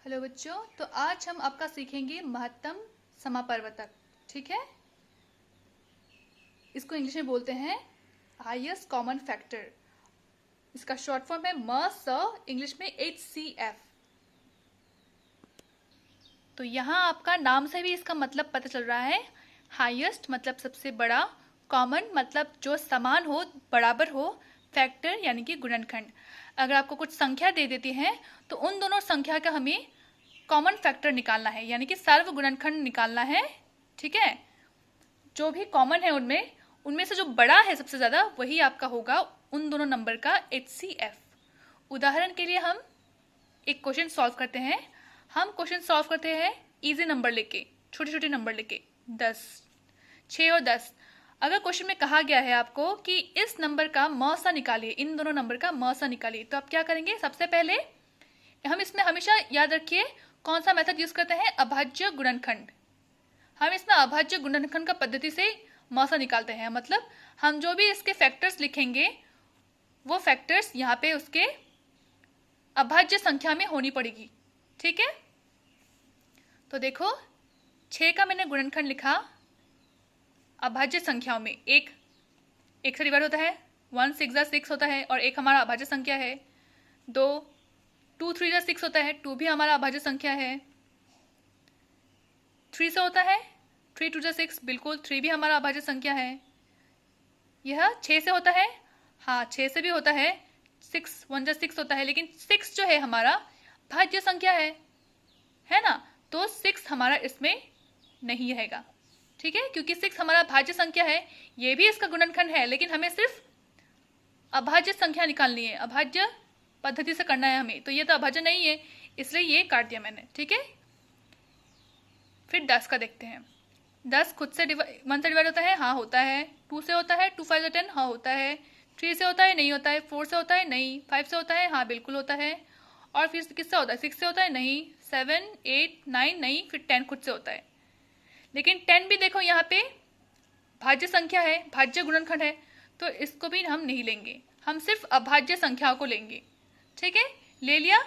Hello बच्चों, तो आज हम आपका सीखेंगे महत्तम समापवर्तक। ठीक है, इसको इंग्लिश में बोलते हैं हाईएस्ट कॉमन फैक्टर। इसका शॉर्ट फॉर्म है इंग्लिश में HCF। तो यहाँ आपका नाम से भी इसका मतलब पता चल रहा है। हाईएस्ट मतलब सबसे बड़ा, कॉमन मतलब जो समान हो, बराबर हो, फैक्टर यानी कि गुणनखंड। अगर आपको कुछ संख्या दे देती है तो उन दोनों संख्या का हमें कॉमन फैक्टर निकालना है, यानी कि सर्व गुणनखंड निकालना है। ठीक है, जो भी कॉमन है उनमें उनमें से जो बड़ा है सबसे ज्यादा वही आपका होगा उन दोनों नंबर का HCF। उदाहरण के लिए हम एक क्वेश्चन सॉल्व करते हैं। हम क्वेश्चन सॉल्व करते हैं इजी नंबर लेके, छोटे छोटे नंबर लेके, 10, 6 और 10। अगर क्वेश्चन में कहा गया है आपको कि इस नंबर का मौसा निकालिए, इन दोनों नंबर का मौसा निकालिए, तो आप क्या करेंगे? सबसे पहले हम इसमें हमेशा याद रखिए कौन सा मेथड यूज करते हैं, अभाज्य गुणनखंड। हम इसमें अभाज्य गुणनखंड का पद्धति से मौसा निकालते हैं। मतलब हम जो भी इसके फैक्टर्स लिखेंगे वो फैक्टर्स यहाँ पे उसके अभाज्य संख्या में होनी पड़ेगी। ठीक है, तो देखो 6 का मैंने गुणनखंड लिखा अभाज्य संख्याओं में। एक से डिवाइड होता है, 1 6 6 होता है और एक हमारा अभाज्य संख्या है। 2 2 3 6 होता है, 2 भी हमारा अभाज्य संख्या है। 3 से होता है, 3 2 6, बिल्कुल 3 भी हमारा अभाज्य संख्या है। यह 6 से होता है, हाँ 6 से भी होता है। 6 1 6 होता है, लेकिन 6 जो है हमारा भाज्य संख्या है ना, तो 6 हमारा इसमें नहीं रहेगा। ठीक है, क्योंकि 6 हमारा भाज्य संख्या है, ये भी इसका गुणनखंड है, लेकिन हमें सिर्फ अभाज्य संख्या निकालनी है, अभाज्य पद्धति से करना है हमें, तो ये तो अभाज्य नहीं है, इसलिए ये काट दिया मैंने। ठीक है, फिर 10 का देखते हैं। 10 खुद से 1 से डिवाइड होता है, हाँ होता है। 2 से होता है, 2 5 10, हाँ होता है। 3 से होता है, नहीं होता है। 4 से होता है, नहीं। 5 से होता है, हाँ बिल्कुल होता है। और फिर किससे होता है? 6 से होता है, नहीं। 7 8 9 नहीं। फिर 10 खुद से होता है, लेकिन 10 भी देखो यहाँ पे भाज्य संख्या है, भाज्य गुणनखंड है, तो इसको भी हम नहीं लेंगे, हम सिर्फ अभाज्य संख्याओं को लेंगे। ठीक है, ले लिया।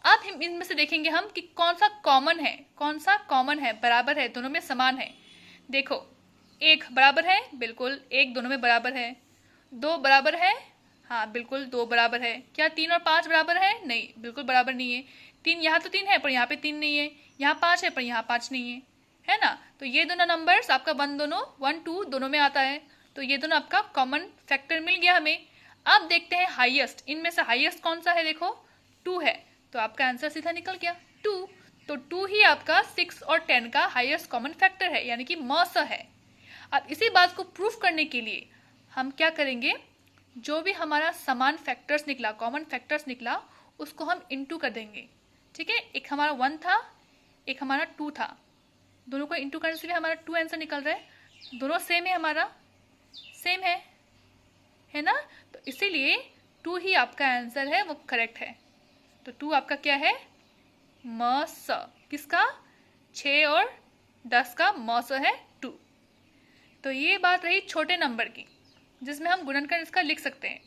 अब हम इनमें से देखेंगे हम कि कौन सा कॉमन है, कौन सा कॉमन है, बराबर है, दोनों में समान है। देखो 1 बराबर है, बिल्कुल 1 दोनों में बराबर है। 2 बराबर है, हाँ बिल्कुल 2 बराबर है। क्या 3 और 5 बराबर है? नहीं, बिल्कुल बराबर नहीं है। 3 यहाँ तो 3 है पर यहाँ पे 3 नहीं है। यहाँ 5 है पर यहाँ 5 नहीं है ना? तो ये दोनों नंबर्स आपका 1 2 दोनों में आता है, तो ये दोनों आपका कॉमन फैक्टर मिल गया हमें। अब देखते हैं हाईएस्ट, इनमें से हाईएस्ट कौन सा है? देखो 2 है, तो आपका आंसर सीधा निकल गया 2। तो 2 ही आपका 6 और 10 का हाईएस्ट कॉमन फैक्टर है, यानी कि मौसा है। अब इसी बात को प्रूफ करने के लिए हम क्या करेंगे, जो भी हमारा समान फैक्टर्स निकला, कॉमन फैक्टर्स निकला, उसको हम इनटू कर देंगे। ठीक है, एक हमारा 1 था, एक हमारा 2 था, दोनों को इनटू करने से भी हमारा 2 आंसर निकल रहा है। दोनों सेम है, हमारा सेम है ना? तो इसीलिए 2 ही आपका आंसर है, वो करेक्ट है। तो 2 आपका क्या है? मौस। किसका? 6 और 10 का मौस है 2। तो ये बात रही छोटे नंबर की, जिसमें हम गुणनखंड इसका लिख सकते हैं,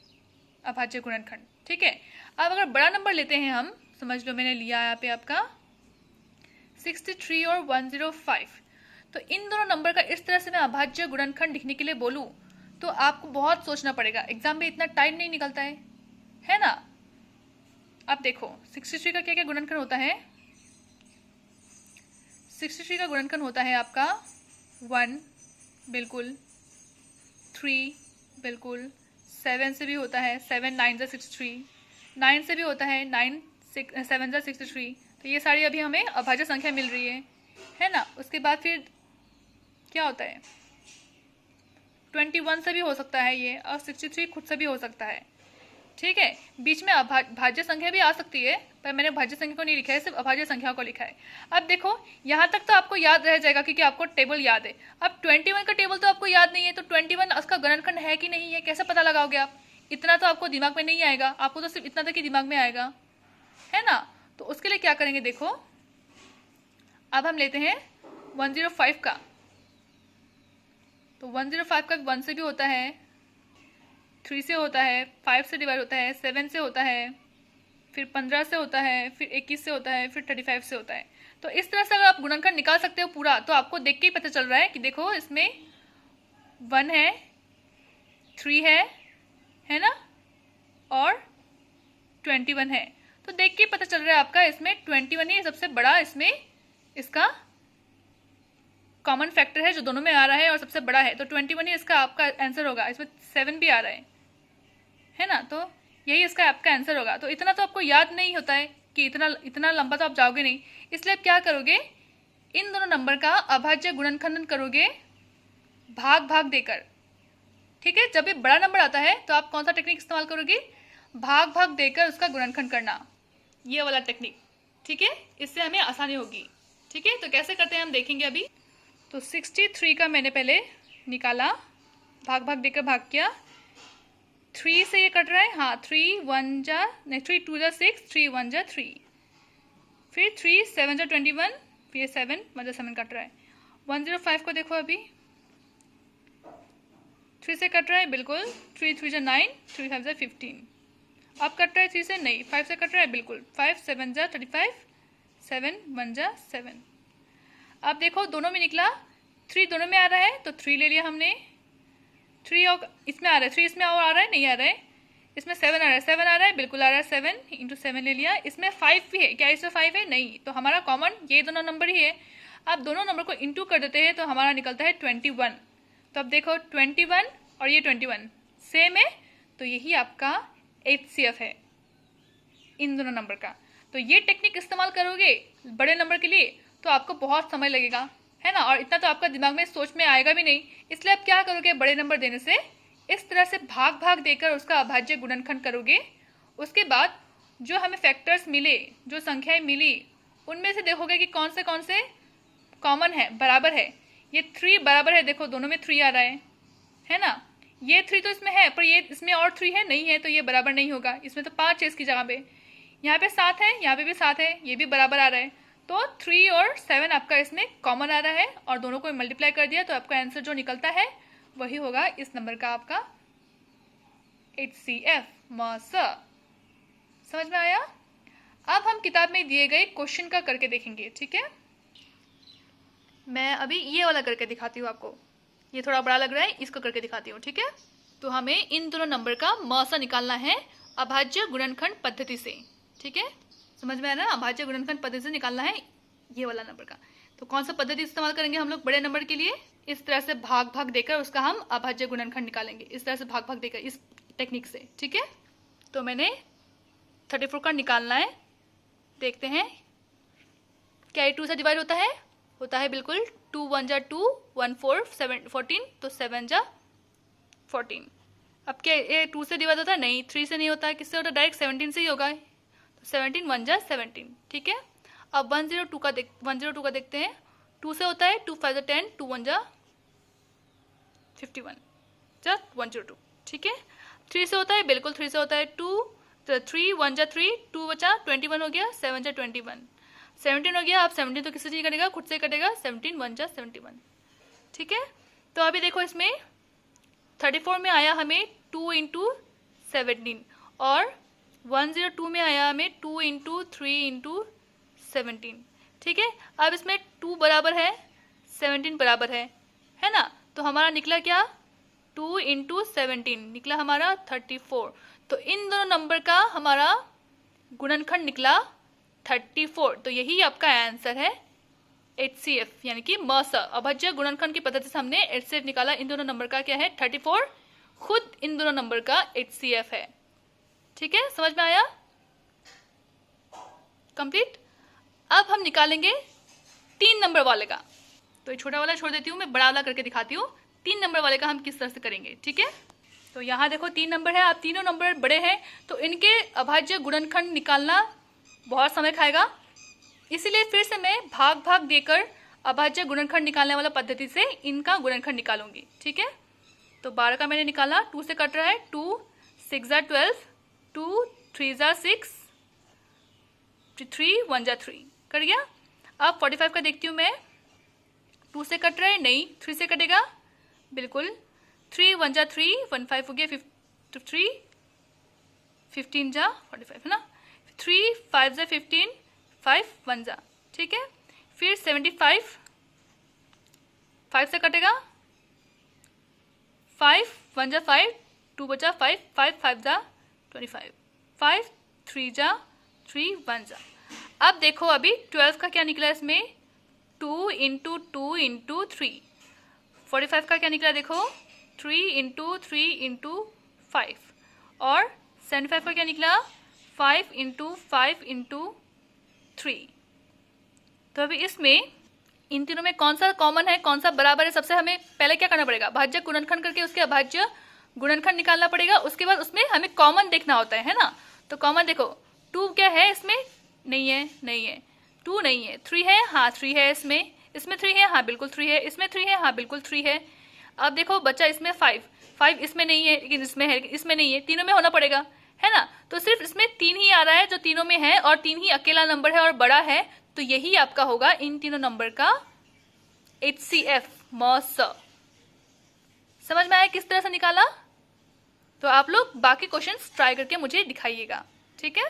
अभाज्य गुणनखंड। ठीक है, अब अगर बड़ा नंबर लेते हैं हम, समझ लो मैंने लिया यहाँ पे आपका 63 और 105। तो इन दोनों नंबर का इस तरह से मैं अभाज्य गुणनखंड लिखने के लिए बोलूँ तो आपको बहुत सोचना पड़ेगा, एग्जाम में इतना टाइम नहीं निकलता है ना? अब देखो 63 का क्या क्या गुणनखंड होता है। 63 का गुणनखंड होता है आपका 1, बिल्कुल 3, बिल्कुल 7 से भी होता है, 7 9 जा 63, 9 से भी होता है, 9 7 जा 63। तो ये सारी अभी हमें अभाज्य संख्या मिल रही है ना? उसके बाद फिर क्या होता है, 21 से भी हो सकता है ये, और 63 खुद से भी हो सकता है। ठीक है, बीच में भाज्य संख्या भी आ सकती है, पर मैंने भाज्य संख्या को नहीं लिखा है, सिर्फ अभाज्य संख्या को लिखा है। अब देखो यहाँ तक तो आपको याद रह जाएगा क्योंकि आपको टेबल याद है। अब 21 का टेबल तो आपको याद नहीं है, तो 21 उसका गुणनखंड है कि नहीं है कैसे पता लगाओगे आप? इतना तो आपको दिमाग में नहीं आएगा, आपको तो सिर्फ इतना तक ही दिमाग में आएगा, है ना? तो उसके लिए क्या करेंगे, देखो अब हम लेते हैं 105 का। तो 105 का 1 से भी होता है, 3 से होता है, 5 से डिवाइड होता है, 7 से होता है, फिर 15 से होता है, फिर 21 से होता है, फिर 35 से होता है। तो इस तरह से अगर आप गुणनखंड निकाल सकते हो पूरा, तो आपको देख के ही पता चल रहा है कि देखो इसमें 1 है, 3 है ना, और 21 है। तो देख के पता चल रहा है आपका इसमें 21 ही सबसे बड़ा इसमें इसका कॉमन फैक्टर है जो दोनों में आ रहा है और सबसे बड़ा है। तो 21 ही इसका आपका आंसर होगा। इसमें 7 भी आ रहा है ना, तो यही इसका आपका आंसर होगा। तो इतना तो आपको याद नहीं होता है कि इतना लंबा तो आप जाओगे नहीं, इसलिए आप क्या करोगे, इन दोनों नंबर का अभाज्य गुणनखंडन करोगे भाग भाग देकर। ठीक है, जब भी बड़ा नंबर आता है तो आप कौन सा टेक्निक इस्तेमाल करोगे, भाग भाग देकर उसका गुणनखंड करना, ये वाला टेक्निक। ठीक है, इससे हमें आसानी होगी। ठीक है, तो कैसे करते हैं हम देखेंगे अभी। तो 63 का मैंने पहले निकाला, भाग भाग देकर भाग किया। 3 से ये कट रहा है, हाँ 3 1 जा नहीं 3 2 जा 6, 3 1 जा 3, फिर 3 7 जा 21, फिर ये 7 1 जा 7 कट रहा है। 105 को देखो अभी, 3 से कट रहा है बिल्कुल, 3 3 जा 9, 3 5 जा 15। अब कट रहा है 3 से, नहीं 5 से कट रहा है बिल्कुल, 5 7 जा 35, 7 1 जा 7। अब देखो दोनों में निकला, 3 दोनों में आ रहा है तो 3 ले लिया हमने, 3 और इसमें आ रहा है, 3 इसमें और आ रहा है, नहीं आ रहा है, इसमें 7 आ रहा है, 7 आ रहा है बिल्कुल आ रहा है, 7 इंटू 7 ले लिया। इसमें 5 भी है, क्या इसमें 5 है, नहीं, तो हमारा कॉमन ये दोनों नंबर ही है। अब दोनों नंबर को इंटू कर देते हैं तो हमारा निकलता है 21। तो अब देखो 21 और ये 21 सेम है, तो यही आपका HCF है इन दोनों नंबर का। तो ये टेक्निक इस्तेमाल करोगे बड़े नंबर के लिए तो आपको बहुत समय लगेगा, है ना, और इतना तो आपका दिमाग में सोच में आएगा भी नहीं। इसलिए आप क्या करोगे, बड़े नंबर देने से इस तरह से भाग भाग देकर उसका अभाज्य गुणनखंड करोगे। उसके बाद जो हमें फैक्टर्स मिले, जो संख्याएं मिली, उनमें से देखोगे कि कौन से कॉमन है, बराबर है। ये 3 बराबर है, देखो दोनों में 3 आ रहा है ना, ये 3 तो इसमें है पर ये इसमें और 3 है, नहीं है, तो ये बराबर नहीं होगा। इसमें तो 5 है इसकी जगह पे, यहाँ पे 7 है, यहाँ पे भी 7 है, ये भी बराबर आ रहा है। तो 3 और 7 आपका इसमें कॉमन आ रहा है और दोनों को मल्टीप्लाई कर दिया तो आपका आंसर जो निकलता है वही होगा इस नंबर का आपका HCF मस। समझ में आया। अब हम किताब में दिए गए क्वेश्चन का करके देखेंगे। ठीक है, मैं अभी ये वाला करके दिखाती हूँ आपको, ये थोड़ा बड़ा लग रहा है, इसको करके दिखाती हूँ। ठीक है, तो हमें इन दोनों नंबर का मस निकालना है अभाज्य गुणनखंड पद्धति से। ठीक है, समझ में आया ना, अभाज्य गुणनखंड पद्धति से निकालना है ये वाला नंबर का। तो कौन सा पद्धति इस्तेमाल करेंगे हम लोग बड़े नंबर के लिए, इस तरह से भाग भाग देकर उसका हम अभाज्य गुणनखंड निकालेंगे, इस तरह से भाग भाग देकर इस टेक्निक से। ठीक है, तो मैंने 34 का निकालना है, देखते हैं क्या ये 2 से डिवाइड होता है बिल्कुल। 2 1 जा 2, 1 4 7 14, तो 7 जा 14। अब क्या ये 2 से डिवाइड होता है, नहीं 3 से नहीं होता है, किससे होता है, डायरेक्ट 17 से ही होगा। 17 1 जा 17। ठीक है, अब 102 का देखते हैं। 2 से होता है, 2 5 जा 10, 2 1 जा 51 जा 102। ठीक है, 3 से होता है, बिल्कुल 3 से होता है, 2 3 1 जा 3, 2 बचा 21 हो गया, 7 जा 21, 17 हो गया। अब 17 तो किससे कटेगा, खुद से कटेगा, 17 1 जा 71। ठीक है, तो अभी देखो इसमें 34 में आया हमें 2 इंटू 17 और 102 में आया हमें 2 इंटू 3 इंटू 17। ठीक है, अब इसमें 2 बराबर है, 17 बराबर है ना, तो हमारा निकला क्या, 2 इंटू 17 निकला हमारा 34। तो इन दोनों नंबर का हमारा गुणनखंड निकला 34। तो यही आपका आंसर है HCF यानी कि मस। अभाज्य गुणनखंड की पद्धति से हमने HCF निकाला। इन दोनों नंबर का क्या है 34, खुद इन दोनों नंबर का HCF है। ठीक है, समझ में आया, कंप्लीट। अब हम निकालेंगे 3 नंबर वाले का। तो ये छोटा वाला छोड़ देती हूँ, मैं बड़ा वाला करके दिखाती हूँ 3 नंबर वाले का हम किस तरह से करेंगे। ठीक है, तो यहाँ देखो 3 नंबर है, आप तीनों नंबर बड़े हैं तो इनके अभाज्य गुणनखंड निकालना बहुत समय खाएगा, इसीलिए फिर से मैं भाग भाग देकर अभाज्य गुणनखंड निकालने वाला पद्धति से इनका गुणनखंड निकालूंगी। ठीक है, तो 12 का मैंने निकाला, 2 से कट रहा है, 2 6 जा 12, 2 3 जा 6, 3 1 जा 3 कर गया। अब 45 का देखती हूँ मैं, 2 से कट रहा है, नहीं 3 से कटेगा बिल्कुल, 3 1 जा 3, 1 5 हो गया, 3 15 जा 45 है ना, 3 5 जा 15, 5 1 जा, ठीक है। फिर 75 5 से कटेगा, 5 1 जा 5, 2 बचा 5, 5 5 जा 25, 5 3 जा 3 1 जा। अब देखो अभी 12 का क्या निकला इसमें, 2 इंटू 2 इंटू 3। 45 का क्या निकला देखो, 3 इंटू 3 इंटू 5। और 75 का क्या निकला, 5 इंटू 5 इंटू 3। तो अभी इसमें इन तीनों में कौन सा कॉमन है, कौन सा बराबर है, सबसे हमें पहले क्या करना पड़ेगा, भाज्य गुणनखंड करके उसके अभाज्य गुणनखंड निकालना पड़ेगा। उसके बाद उसमें हमें कॉमन देखना होता है ना। तो कॉमन देखो, 2 क्या है इसमें, नहीं है, नहीं है, 2 नहीं है, 3 है, हाँ 3 है, इसमें 3 है, हाँ बिल्कुल 3 है, इसमें 3 है, हाँ बिल्कुल 3 है। अब देखो बच्चा इसमें 5 इसमें नहीं है लेकिन इसमें है, इसमें नहीं है, तीनों में होना पड़ेगा, है ना। तो सिर्फ इसमें 3 ही आ रहा है जो तीनों में है, और 3 ही अकेला नंबर है और बड़ा है, तो यही आपका होगा इन तीनों नंबर का HCF मौस। समझ में आया किस तरह से निकाला। तो आप लोग बाकी क्वेश्चंस ट्राई करके मुझे दिखाइएगा, ठीक है।